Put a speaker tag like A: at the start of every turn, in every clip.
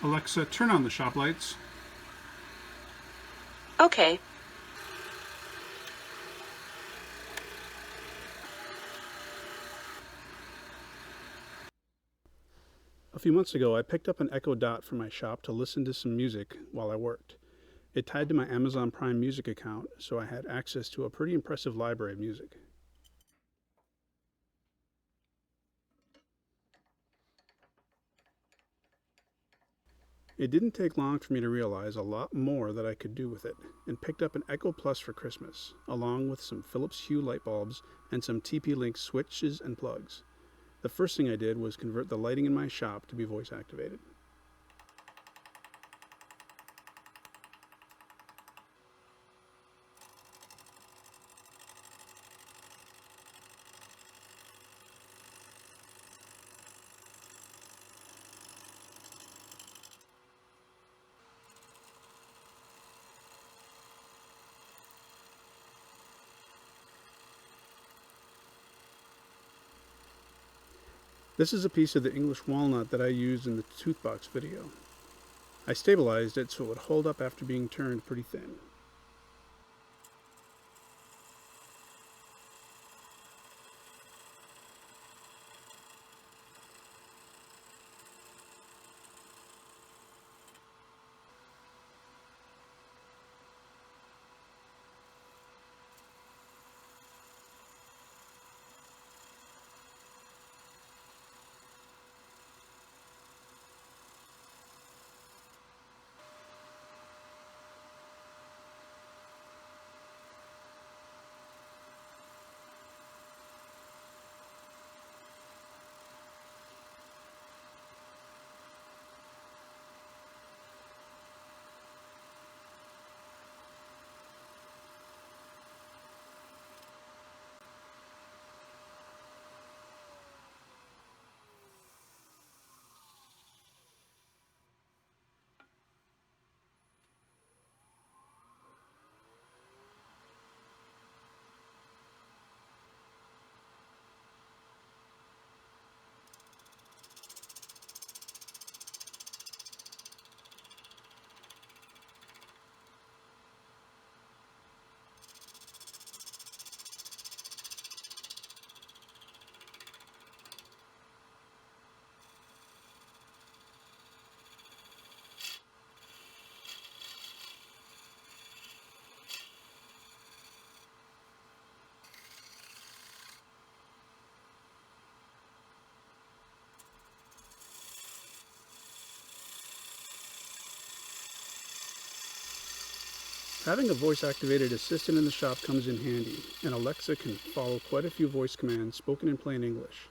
A: Alexa, turn on the shop lights.
B: Okay.
A: A few months ago, I picked up an Echo Dot for my shop to listen to some music while I worked. It tied to my Amazon Prime Music account, so I had access to a pretty impressive library of music. It didn't take long for me to realize a lot more that I could do with it, and picked up an Echo Plus for Christmas, along with some Philips Hue light bulbs and some TP-Link switches and plugs. The first thing I did was convert the lighting in my shop to be voice activated. This is a piece of the English walnut that I used in the toothbox video. I stabilized it so it would hold up after being turned pretty thin. Having a voice-activated assistant in the shop comes in handy, and Alexa can follow quite a few voice commands spoken in plain English.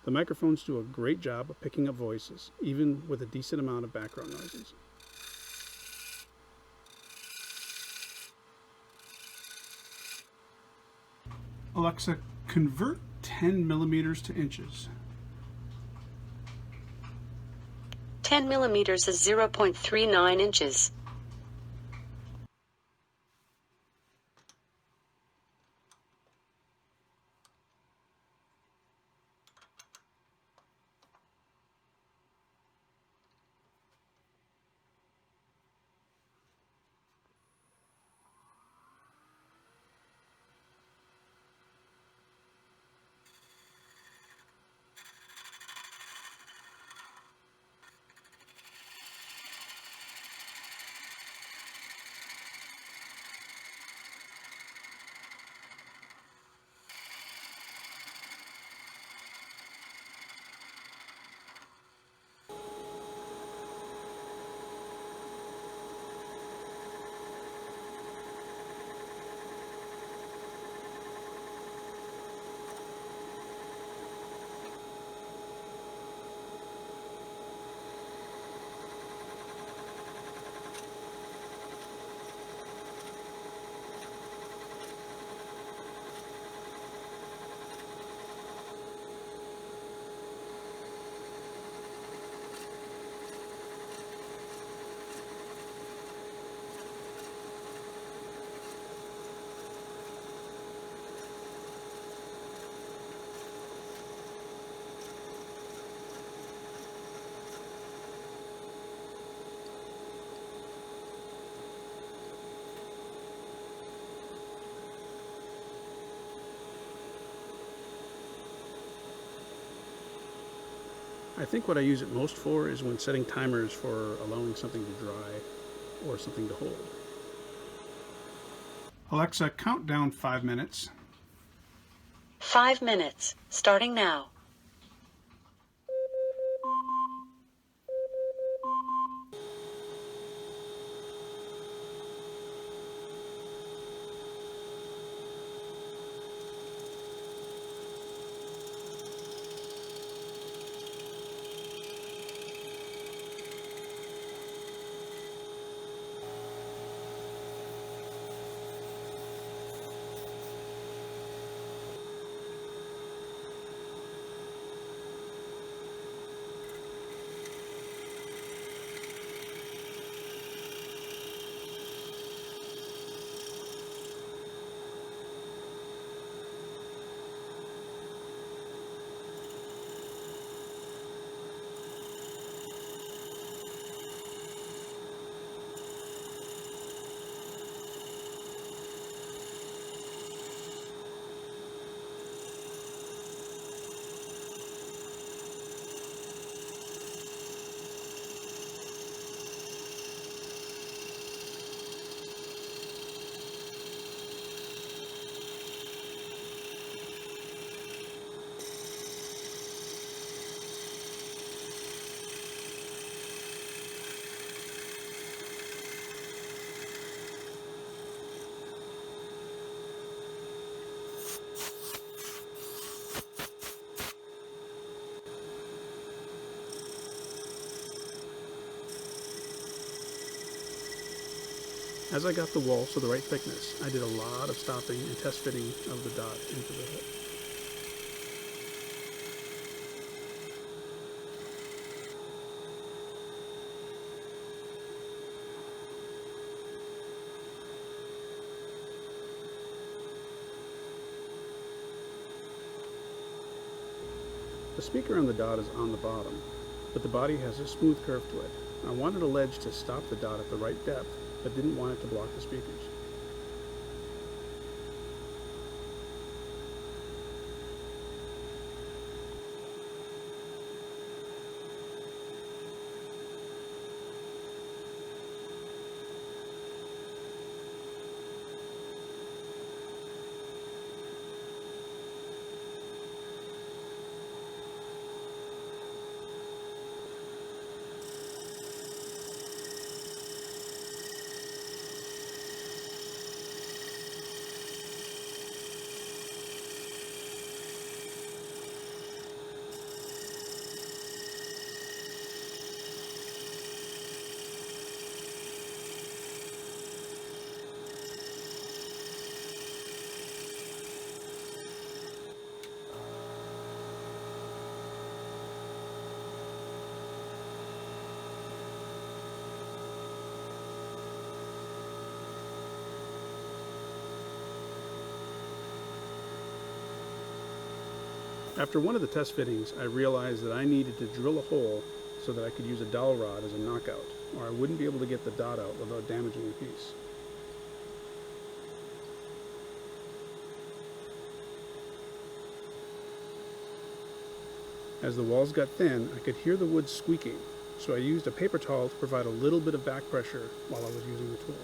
A: The microphones do a great job of picking up voices, even with a decent amount of background noises. Alexa, convert 10 millimeters to inches.
B: 10 millimeters is 0.39 inches.
A: I think what I use it most for is when setting timers for allowing something to dry or something to hold. Alexa, count down 5 minutes.
B: 5 minutes, starting now.
A: As I got the walls to the right thickness, I did a lot of stopping and test fitting of the dot into the hole. The speaker on the dot is on the bottom, but the body has a smooth curve to it. I wanted a ledge to stop the dot at the right depth, but didn't want it to block the speakers. After one of the test fittings, I realized that I needed to drill a hole so that I could use a dowel rod as a knockout, or I wouldn't be able to get the dot out without damaging the piece. As the walls got thin, I could hear the wood squeaking, so I used a paper towel to provide a little bit of back pressure while I was using the tool.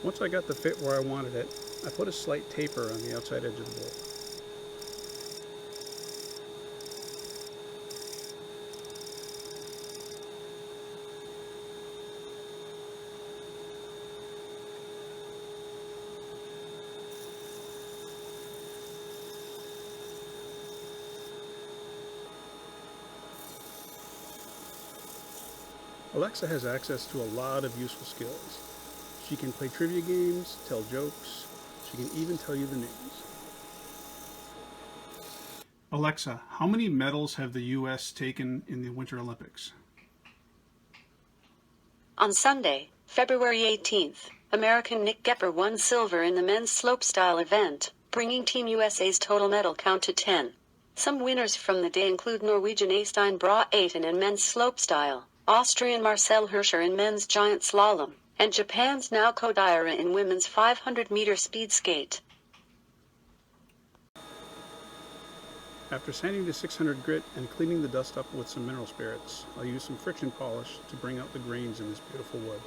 A: Once I got the fit where I wanted it, I put a slight taper on the outside edge of the bowl. Alexa has access to a lot of useful skills. She can play trivia games, tell jokes, she can even tell you the news. Alexa, how many medals have the U.S. taken in the Winter Olympics?
B: On Sunday, February 18th, American Nick Gepper won silver in the men's slopestyle event, bringing Team USA's total medal count to 10. Some winners from the day include Norwegian Eystein Braa Ayten in men's slopestyle, Austrian Marcel Hirscher in men's giant slalom, and Japan's Naoko Daira in women's 500-meter speed skate.
A: After sanding the 600 grit and cleaning the dust up with some mineral spirits, I'll use some friction polish to bring out the grains in this beautiful wood.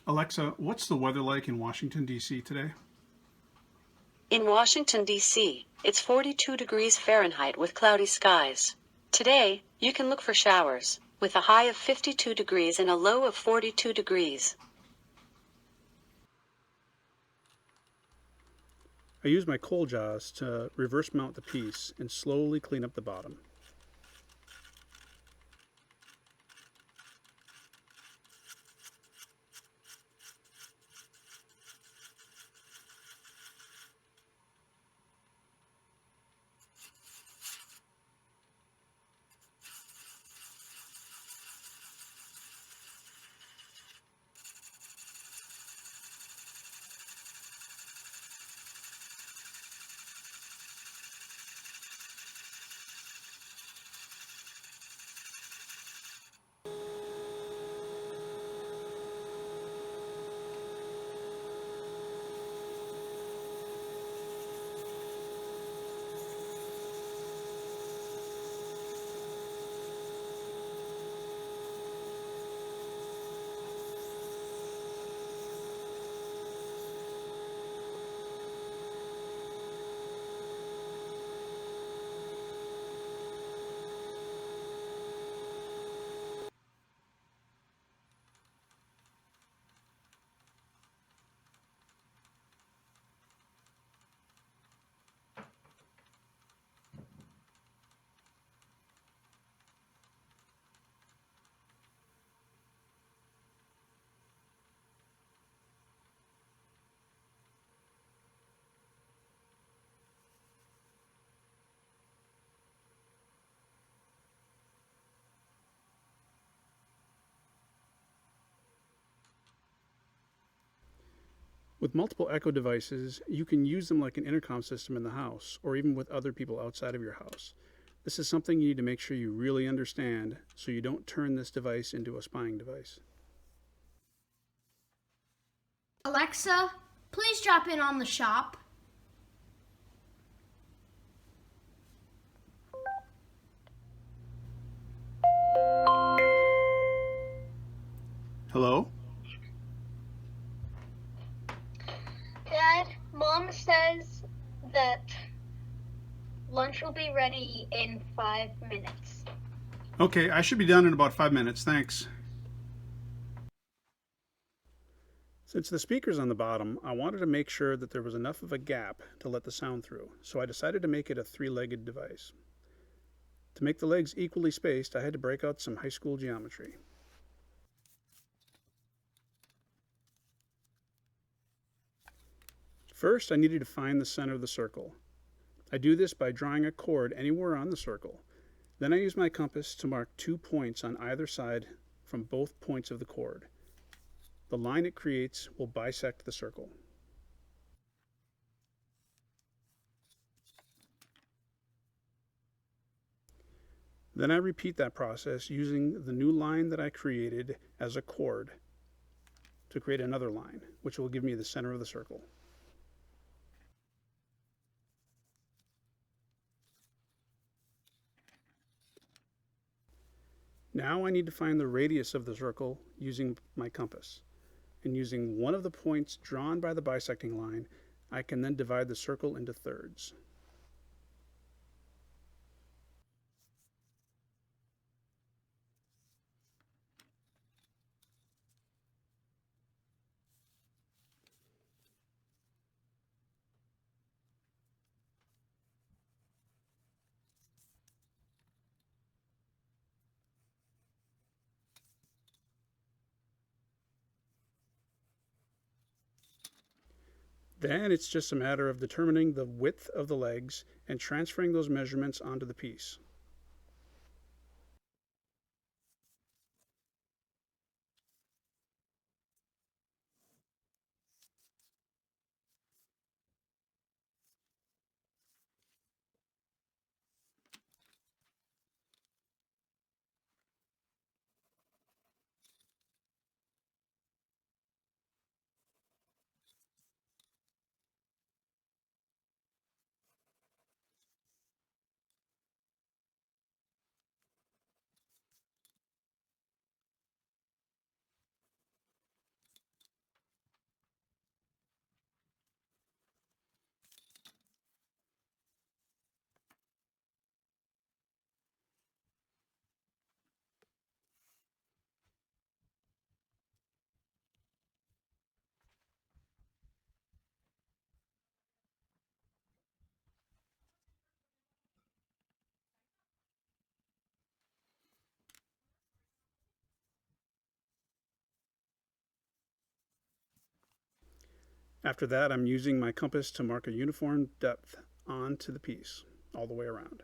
A: Alexa, what's the weather like in Washington, D.C. today?
B: In Washington, D.C., it's 42 degrees Fahrenheit with cloudy skies. Today, you can look for showers, with a high of 52 degrees and a low of 42 degrees.
A: I use my coal jaws to reverse mount the piece and slowly clean up the bottom. With multiple Echo devices, you can use them like an intercom system in the house, or even with other people outside of your house. This is something you need to make sure you really understand so you don't turn this device into a spying device.
C: Alexa, please drop in on the shop.
A: Hello?
D: Dad, Mom says that lunch will be ready in 5 minutes.
A: Okay, I should be done in about 5 minutes. Thanks. Since the speaker's on the bottom, I wanted to make sure that there was enough of a gap to let the sound through, so I decided to make it a three-legged device. To make the legs equally spaced, I had to break out some high school geometry. First, I needed to find the center of the circle. I do this by drawing a chord anywhere on the circle. Then I use my compass to mark 2 points on either side from both points of the chord. The line it creates will bisect the circle. Then I repeat that process using the new line that I created as a chord to create another line, which will give me the center of the circle. Now I need to find the radius of the circle using my compass. And using one of the points drawn by the bisecting line, I can then divide the circle into thirds. Then it's just a matter of determining the width of the legs and transferring those measurements onto the piece. After that, I'm using my compass to mark a uniform depth onto the piece, all the way around.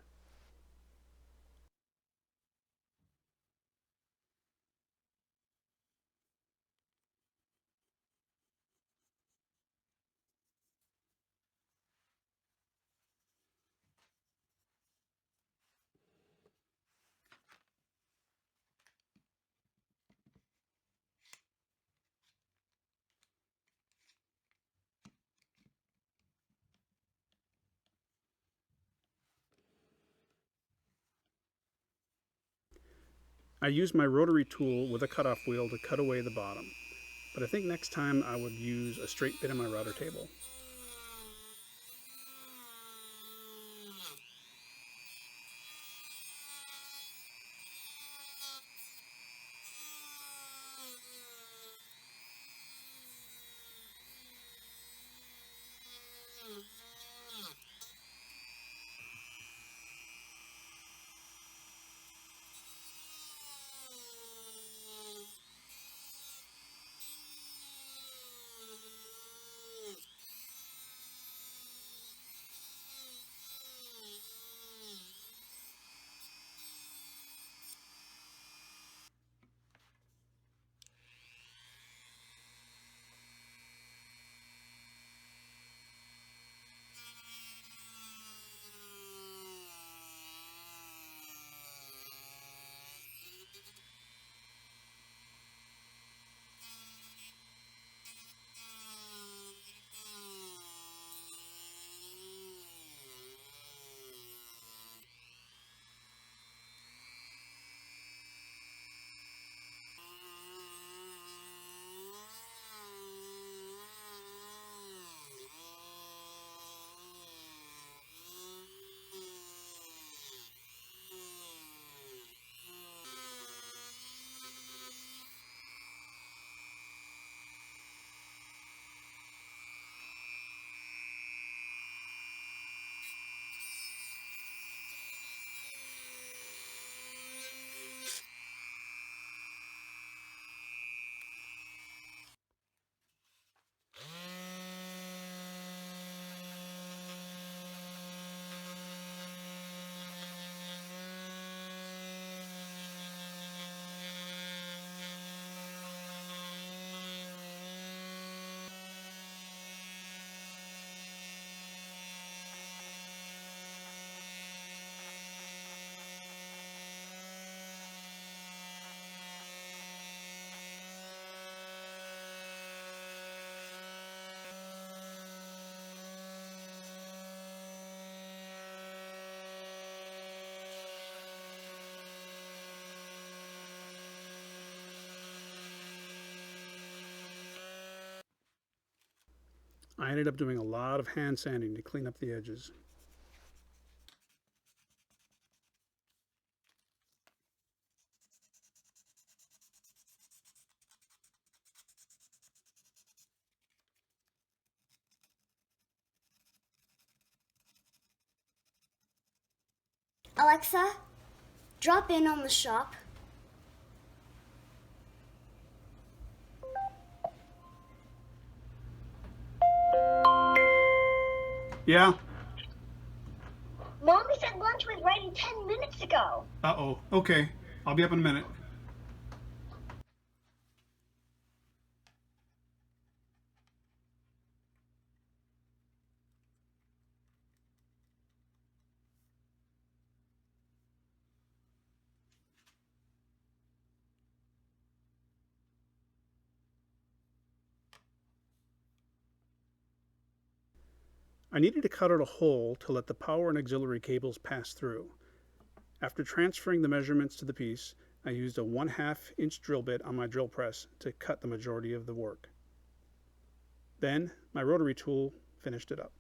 A: I used my rotary tool with a cutoff wheel to cut away the bottom, but I think next time I would use a straight bit of my router table. I ended up doing a lot of hand sanding to clean up the edges.
C: Alexa, drop in on the shop.
A: Yeah?
D: Mommy said lunch was ready 10 minutes ago.
A: Uh-oh. Okay. I'll be up in a minute. I needed to cut out a hole to let the power and auxiliary cables pass through. After transferring the measurements to the piece, I used a 1/2 inch drill bit on my drill press to cut the majority of the work. Then, my rotary tool finished it up.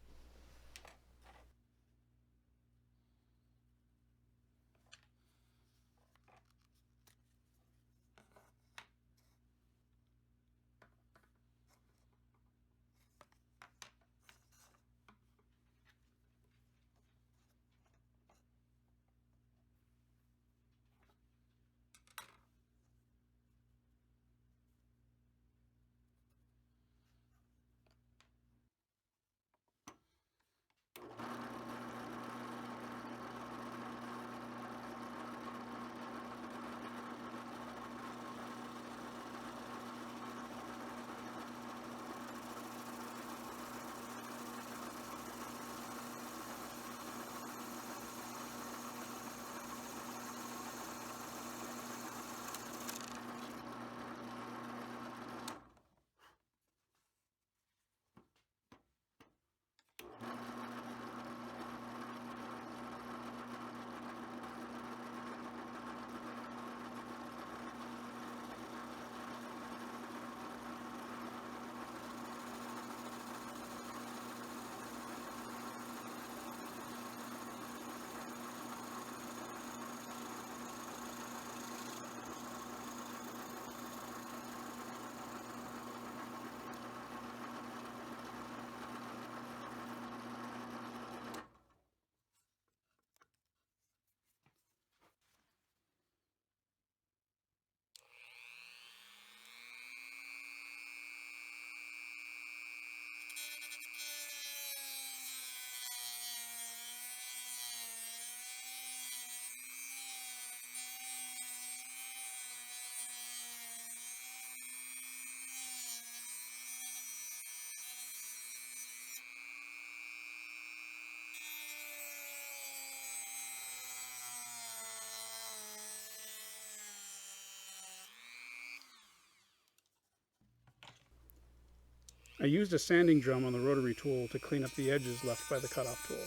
A: I used a sanding drum on the rotary tool to clean up the edges left by the cutoff tool.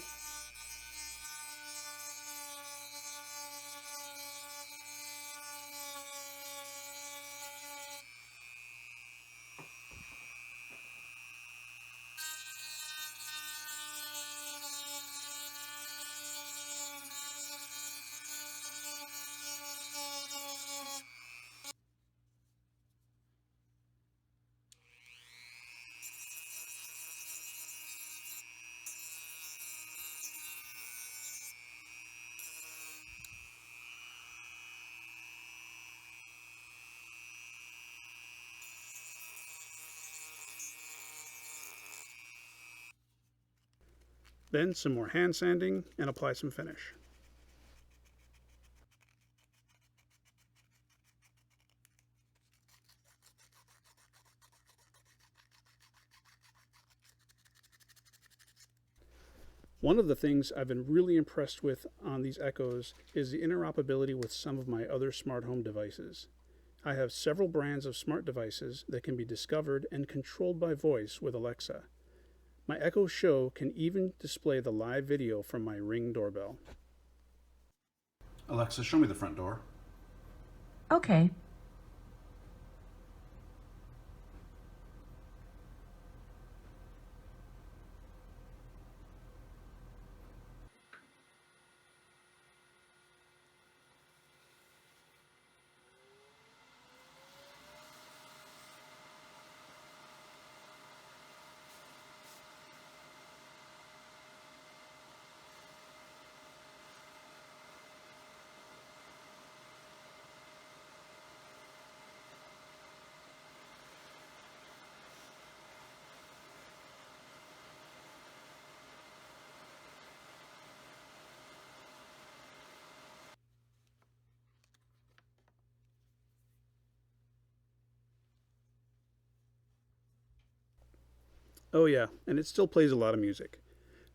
A: Then some more hand sanding and apply some finish. One of the things I've been really impressed with on these Echoes is the interoperability with some of my other smart home devices. I have several brands of smart devices that can be discovered and controlled by voice with Alexa. My Echo Show can even display the live video from my Ring doorbell. Alexa, show me the front door.
E: Okay.
A: Oh yeah, and it still plays a lot of music.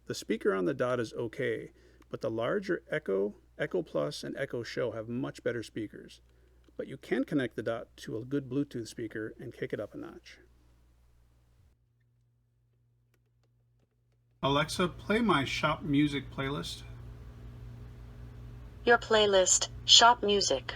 A: The speaker on the Dot is okay, but the larger Echo, Echo Plus, and Echo Show have much better speakers. But you can connect the Dot to a good Bluetooth speaker and kick it up a notch. Alexa, play my shop music playlist.
B: Your playlist, Shop Music.